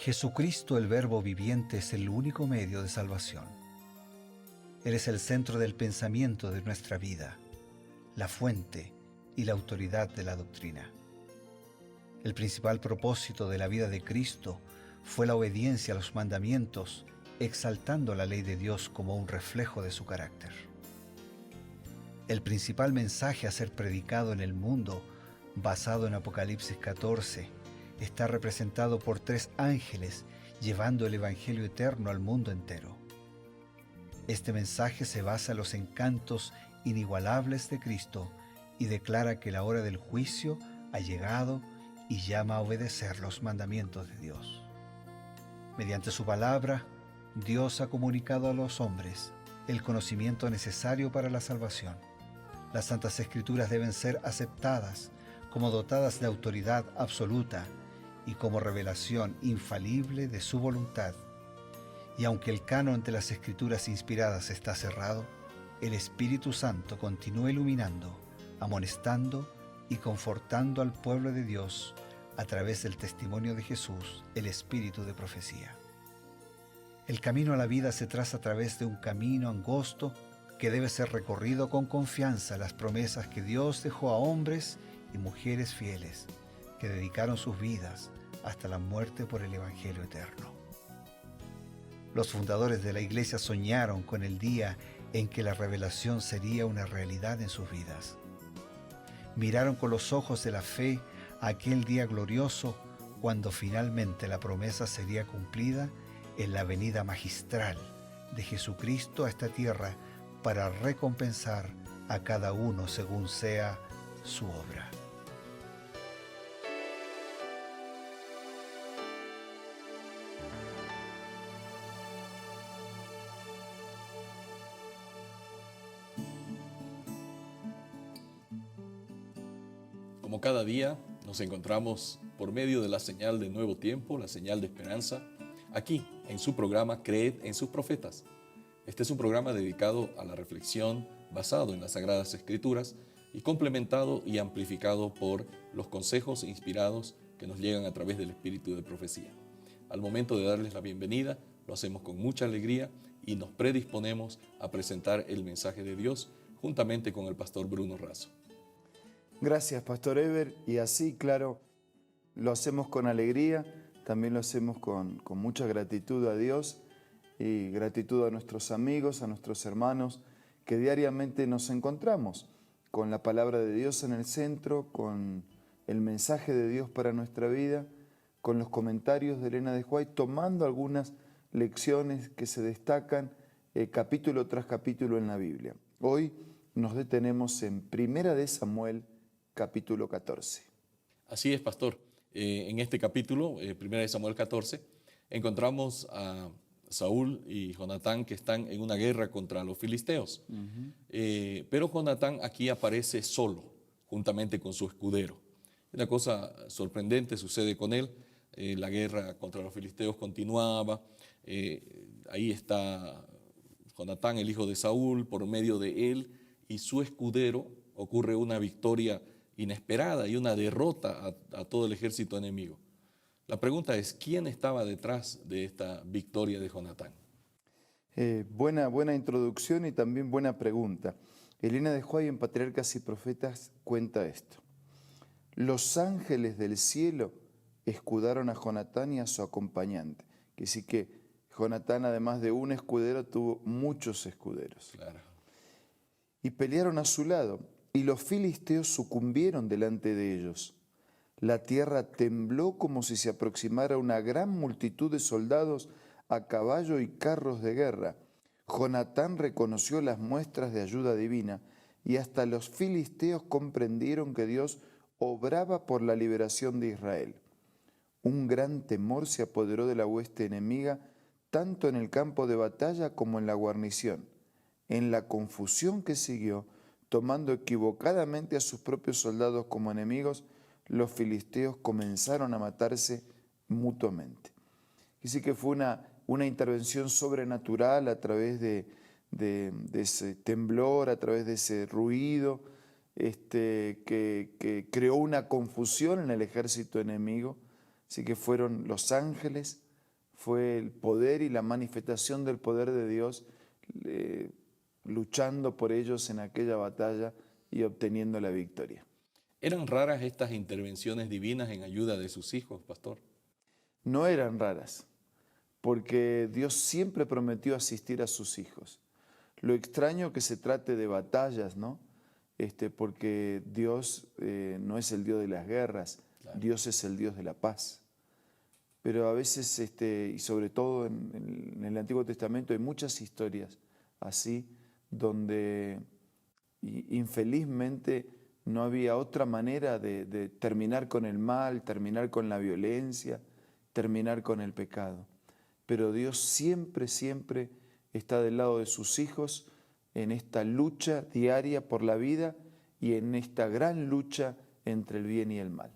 Jesucristo, el Verbo viviente, es el único medio de salvación. Él es el centro del pensamiento de nuestra vida, la fuente y la autoridad de la doctrina. El principal propósito de la vida de Cristo fue la obediencia a los mandamientos, exaltando la ley de Dios como un reflejo de su carácter. El principal mensaje a ser predicado en el mundo, basado en Apocalipsis 14, está representado por 3 ángeles llevando el Evangelio eterno al mundo entero. Este mensaje se basa en los encantos inigualables de Cristo y declara que la hora del juicio ha llegado y llama a obedecer los mandamientos de Dios. Mediante su palabra, Dios ha comunicado a los hombres el conocimiento necesario para la salvación. Las Santas Escrituras deben ser aceptadas como dotadas de autoridad absoluta y como revelación infalible de su voluntad. Y aunque el canon de las Escrituras inspiradas está cerrado, el Espíritu Santo continúa iluminando, amonestando y confortando al pueblo de Dios a través del testimonio de Jesús, el Espíritu de profecía. El camino a la vida se traza a través de un camino angosto que debe ser recorrido con confianza en las promesas que Dios dejó a hombres y mujeres fieles que dedicaron sus vidas hasta la muerte por el Evangelio eterno. Los fundadores de la Iglesia soñaron con el día en que la revelación sería una realidad en sus vidas. Miraron con los ojos de la fe a aquel día glorioso cuando finalmente la promesa sería cumplida en la venida magistral de Jesucristo a esta tierra para recompensar a cada uno según sea su obra. Como cada día, nos encontramos por medio de la señal de Nuevo Tiempo, la señal de esperanza, aquí en su programa Creed en sus profetas. Este es un programa dedicado a la reflexión basado en las Sagradas Escrituras y complementado y amplificado por los consejos inspirados que nos llegan a través del espíritu de profecía. Al momento de darles la bienvenida, lo hacemos con mucha alegría y nos predisponemos a presentar el mensaje de Dios juntamente con el pastor Bruno Razo. Gracias, Pastor Eber, y así, claro, lo hacemos con alegría, también lo hacemos con mucha gratitud a Dios y gratitud a nuestros amigos, a nuestros hermanos, que diariamente nos encontramos con la palabra de Dios en el centro, con el mensaje de Dios para nuestra vida, con los comentarios de Elena de White, tomando algunas lecciones que se destacan capítulo tras capítulo en la Biblia. Hoy nos detenemos en Primera de Samuel, capítulo 14. Así es, pastor. En este capítulo, 1 Samuel 14, encontramos a Saúl y Jonatán que están en una guerra contra los filisteos. Pero Jonatán aquí aparece solo, juntamente con su escudero. Una cosa sorprendente sucede con él. La guerra contra los filisteos continuaba. Ahí está Jonatán, el hijo de Saúl, por medio de él y su escudero ocurre una victoria inesperada y una derrota a todo el ejército enemigo. La pregunta es, ¿quién estaba detrás de esta victoria de Jonatán? Buena introducción y también buena pregunta. Elena de White en Patriarcas y Profetas cuenta esto. Los ángeles del cielo escudaron a Jonatán y a su acompañante. Que sí que Jonatán, además de un escudero, tuvo muchos escuderos. Claro. Y pelearon a su lado, y los filisteos sucumbieron delante de ellos. La tierra tembló como si se aproximara una gran multitud de soldados a caballo y carros de guerra. Jonatán reconoció las muestras de ayuda divina, y hasta los filisteos comprendieron que Dios obraba por la liberación de Israel. Un gran temor se apoderó de la hueste enemiga, tanto en el campo de batalla como en la guarnición. En la confusión que siguió, tomando equivocadamente a sus propios soldados como enemigos, los filisteos comenzaron a matarse mutuamente. Dice que fue una intervención sobrenatural a través de ese temblor, a través de ese ruido, que creó una confusión en el ejército enemigo. Así que fueron los ángeles fue el poder y la manifestación del poder de Dios luchando por ellos en aquella batalla y obteniendo la victoria. ¿Eran raras estas intervenciones divinas en ayuda de sus hijos, pastor? No eran raras, porque Dios siempre prometió asistir a sus hijos. Lo extraño que se trate de batallas, ¿no? Porque Dios no es el Dios de las guerras, Claro. Dios es el Dios de la paz. Pero a veces, y sobre todo en el Antiguo Testamento, hay muchas historias así, donde infelizmente no había otra manera de terminar con el mal, terminar con la violencia, terminar con el pecado. Pero Dios siempre, siempre está del lado de sus hijos en esta lucha diaria por la vida y en esta gran lucha entre el bien y el mal.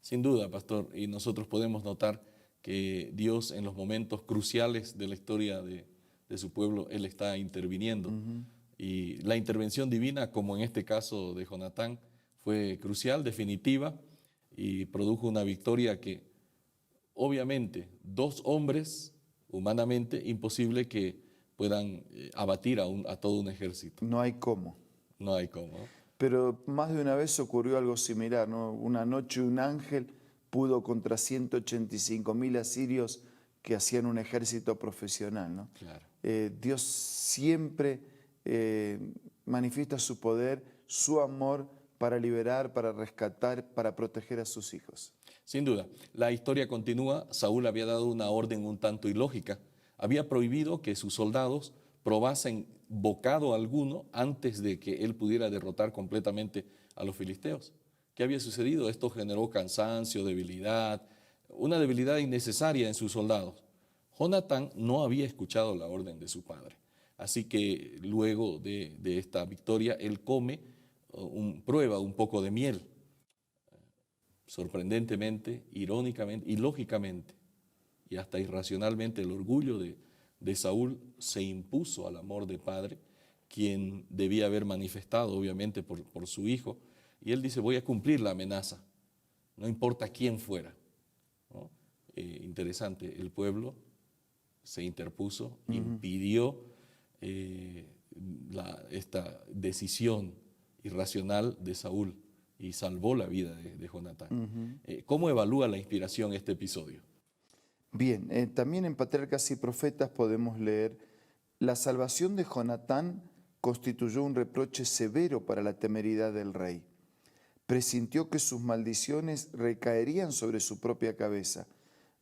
Sin duda, pastor, y nosotros podemos notar que Dios en los momentos cruciales de la historia de su pueblo, Él está interviniendo. Y la intervención divina, como en este caso de Jonatán, fue crucial, definitiva, y produjo una victoria que obviamente 2 hombres, humanamente, imposible que puedan abatir a todo un ejército. No hay cómo. No hay cómo. Pero más de una vez ocurrió algo similar, ¿no? Una noche un ángel pudo contra 185.000 asirios que hacían un ejército profesional, ¿no? Claro. Dios siempre manifiesta su poder, su amor para liberar, para rescatar, para proteger a sus hijos. Sin duda, la historia continúa. Saúl había dado una orden un tanto ilógica. Había prohibido que sus soldados probasen bocado alguno antes de que él pudiera derrotar completamente a los filisteos. ¿Qué había sucedido? Esto generó cansancio, debilidad, una debilidad innecesaria en sus soldados. Jonatán no había escuchado la orden de su padre. Así que luego de esta victoria, él prueba un poco de miel. Sorprendentemente, irónicamente, ilógicamente y hasta irracionalmente, el orgullo de Saúl se impuso al amor de padre, quien debía haber manifestado obviamente por su hijo, y él dice: voy a cumplir la amenaza, no importa quién fuera, ¿no? Interesante, el pueblo se interpuso, impidió esta decisión irracional de Saúl y salvó la vida de Jonatán. ¿Cómo evalúa la inspiración este episodio? Bien, también en Patriarcas y Profetas podemos leer: la salvación de Jonatán constituyó un reproche severo para la temeridad del rey. Presintió que sus maldiciones recaerían sobre su propia cabeza.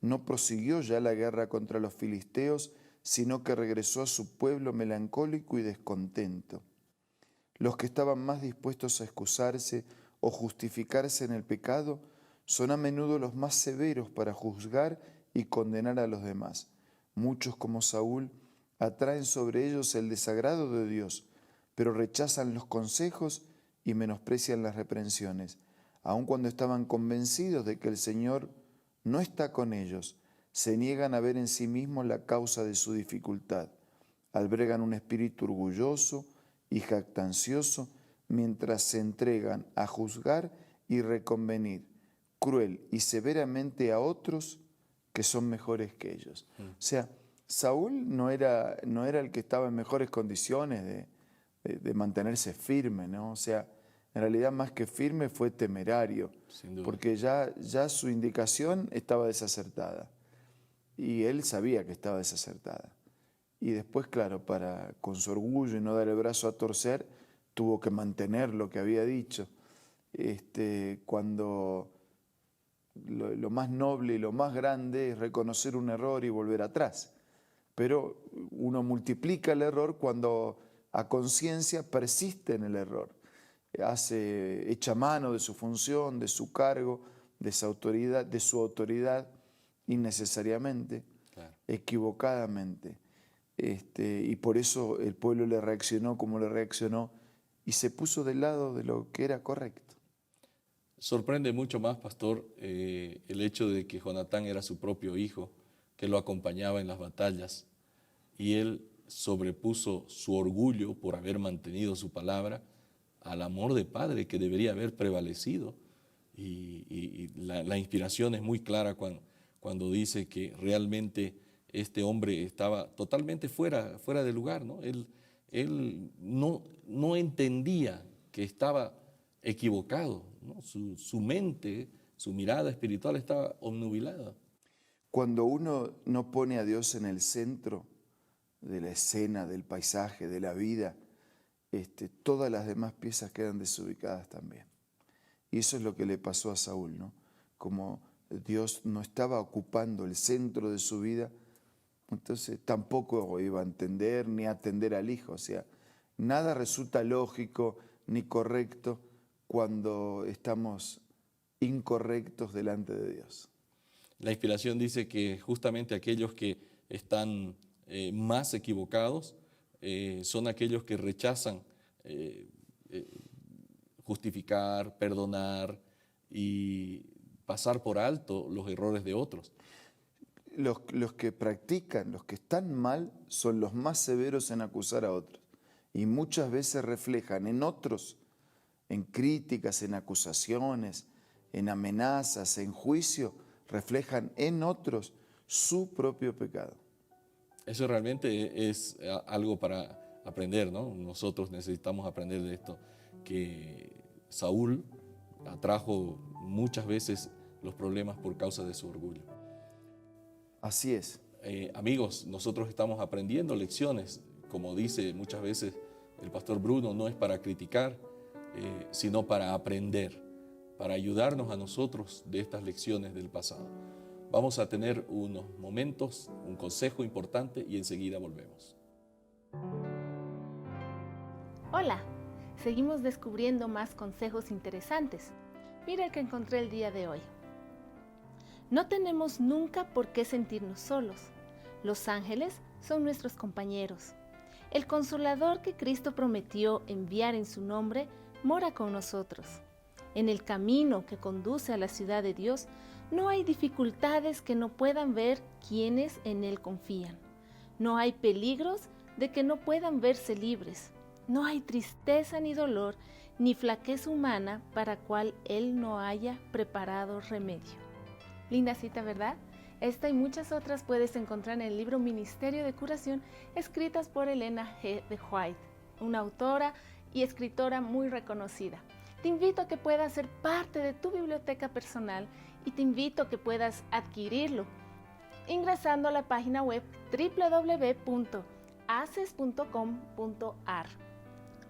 No prosiguió ya la guerra contra los filisteos, sino que regresó a su pueblo melancólico y descontento. Los que estaban más dispuestos a excusarse o justificarse en el pecado son a menudo los más severos para juzgar y condenar a los demás. Muchos, como Saúl, atraen sobre ellos el desagrado de Dios, pero rechazan los consejos y menosprecian las reprensiones. Aun cuando estaban convencidos de que el Señor no está con ellos, se niegan a ver en sí mismos la causa de su dificultad. Albergan un espíritu orgulloso y jactancioso mientras se entregan a juzgar y reconvenir cruel y severamente a otros que son mejores que ellos. O sea, Saúl no era el que estaba en mejores condiciones de mantenerse firme, ¿no? O sea, en realidad más que firme fue temerario, porque ya su indicación estaba desacertada y él sabía que estaba desacertada. Y después, claro, con su orgullo y no dar el brazo a torcer, tuvo que mantener lo que había dicho. Cuando lo más noble y lo más grande es reconocer un error y volver atrás. Pero uno multiplica el error cuando a conciencia persiste en el error. Echa mano de su función, de su cargo, de su autoridad innecesariamente, claro, equivocadamente. Y por eso el pueblo le reaccionó como le reaccionó y se puso del lado de lo que era correcto. Sorprende mucho más, pastor, el hecho de que Jonatán era su propio hijo, que lo acompañaba en las batallas, y él sobrepuso su orgullo por haber mantenido su palabra al amor de padre que debería haber prevalecido. Y la inspiración es muy clara cuando dice que realmente este hombre estaba totalmente fuera de lugar, ¿no? Él no entendía que estaba equivocado, ¿no? Su mente, su mirada espiritual estaba obnubilada. Cuando uno no pone a Dios en el centro de la escena, del paisaje, de la vida, todas las demás piezas quedan desubicadas también. Y eso es lo que le pasó a Saúl, ¿no? Como Dios no estaba ocupando el centro de su vida, entonces tampoco iba a entender ni a atender al hijo. O sea, nada resulta lógico ni correcto cuando estamos incorrectos delante de Dios. La inspiración dice que justamente aquellos que están más equivocados son aquellos que rechazan justificar, perdonar y pasar por alto los errores de otros. Los que practican, los que están mal, son los más severos en acusar a otros. Y muchas veces reflejan en otros, en críticas, en acusaciones, en amenazas, en juicio, reflejan en otros su propio pecado. Eso realmente es algo para aprender, ¿no? Nosotros necesitamos aprender de esto, que Saúl atrajo muchas veces los problemas por causa de su orgullo. Así es. Amigos, nosotros estamos aprendiendo lecciones, como dice muchas veces el pastor Bruno, no es para criticar, sino para aprender, para ayudarnos a nosotros de estas lecciones del pasado. Vamos a tener unos momentos, un consejo importante y enseguida volvemos. Hola, seguimos descubriendo más consejos interesantes. Mira el que encontré el día de hoy. No tenemos nunca por qué sentirnos solos. Los ángeles son nuestros compañeros. El Consolador que Cristo prometió enviar en su nombre mora con nosotros. En el camino que conduce a la ciudad de Dios no hay dificultades que no puedan ver quienes en Él confían. No hay peligros de que no puedan verse libres. No hay tristeza ni dolor ni flaqueza humana para cual Él no haya preparado remedio. Linda cita, ¿verdad? Esta y muchas otras puedes encontrar en el libro Ministerio de Curación, escritas por Elena G. de White, una autora y escritora muy reconocida. Te invito a que puedas ser parte de tu biblioteca personal y te invito a que puedas adquirirlo ingresando a la página web www.aces.com.ar.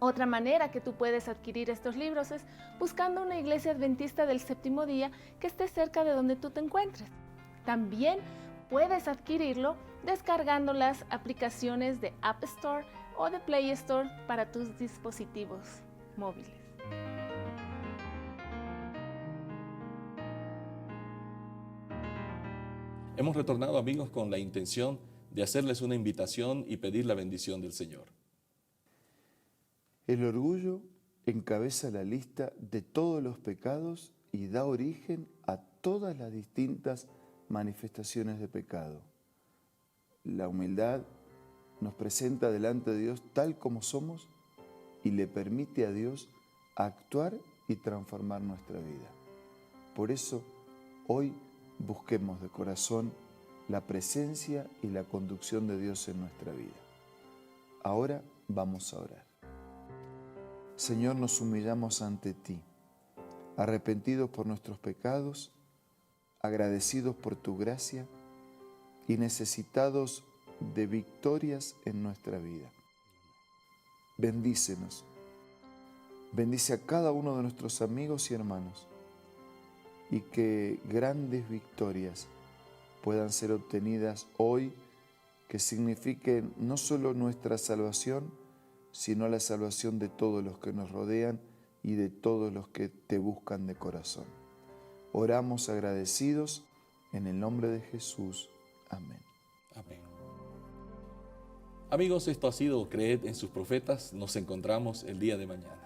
Otra manera que tú puedes adquirir estos libros es buscando una iglesia adventista del séptimo día que esté cerca de donde tú te encuentres. También puedes adquirirlo descargando las aplicaciones de App Store o de Play Store para tus dispositivos móviles. Hemos retornado, amigos, con la intención de hacerles una invitación y pedir la bendición del Señor. El orgullo encabeza la lista de todos los pecados y da origen a todas las distintas manifestaciones de pecado. La humildad nos presenta delante de Dios tal como somos y le permite a Dios actuar y transformar nuestra vida. Por eso, hoy busquemos de corazón la presencia y la conducción de Dios en nuestra vida. Ahora vamos a orar. Señor, nos humillamos ante ti, arrepentidos por nuestros pecados, agradecidos por tu gracia y necesitados de victorias en nuestra vida. Bendícenos. Bendice a cada uno de nuestros amigos y hermanos y que grandes victorias puedan ser obtenidas hoy, que signifiquen no solo nuestra salvación, sino la salvación de todos los que nos rodean y de todos los que te buscan de corazón. Oramos agradecidos en el nombre de Jesús. Amén. Amén. Amigos, esto ha sido Creed en sus profetas. Nos encontramos el día de mañana.